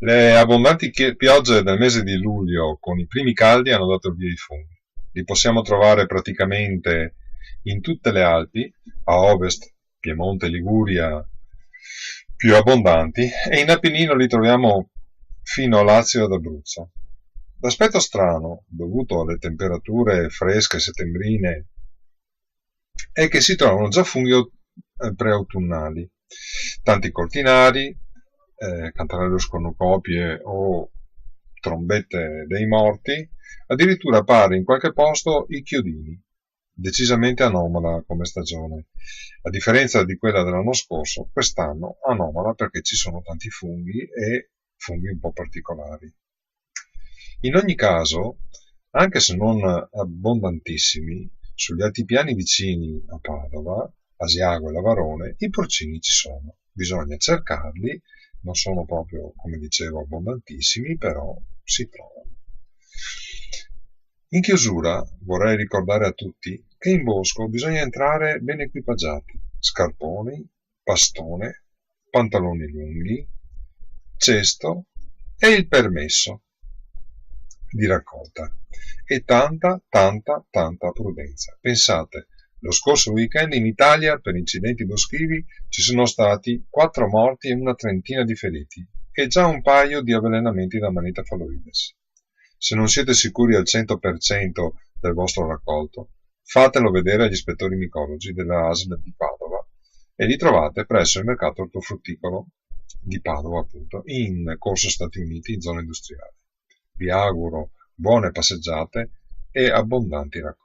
Le abbondanti piogge del mese di luglio con i primi caldi hanno dato via i funghi. Li possiamo trovare praticamente in tutte le Alpi, a ovest, Piemonte, Liguria, più abbondanti, e in Appennino li troviamo fino a Lazio ed Abruzzo. L'aspetto strano, dovuto alle temperature fresche settembrine, è che si trovano già funghi preautunnali. Tanti coltinari, cantarellus cornucopie o trombette dei morti, addirittura pare in qualche posto i chiodini, decisamente anomala come stagione. A differenza di quella dell'anno scorso, quest'anno anomala perché ci sono tanti funghi e funghi un po' particolari. In ogni caso, anche se non abbondantissimi, sugli altipiani vicini a Padova, Asiago e Lavarone, i porcini ci sono. Bisogna cercarli, non sono proprio, come dicevo, abbondantissimi, però si trovano. In chiusura vorrei ricordare a tutti che in bosco bisogna entrare ben equipaggiati: scarponi, bastone, pantaloni lunghi, cesto e il permesso di raccolta e tanta prudenza. Pensate, lo scorso weekend in Italia per incidenti boschivi ci sono stati 4 morti e una trentina di feriti e già un paio di avvelenamenti da Manita faloides. Se non siete sicuri al 100% del vostro raccolto, fatelo vedere agli ispettori micologi della ASL di Padova e li trovate presso il mercato ortofrutticolo di Padova, appunto, in Corso Stati Uniti, in zona industriale. Vi auguro buone passeggiate e abbondanti raccolte.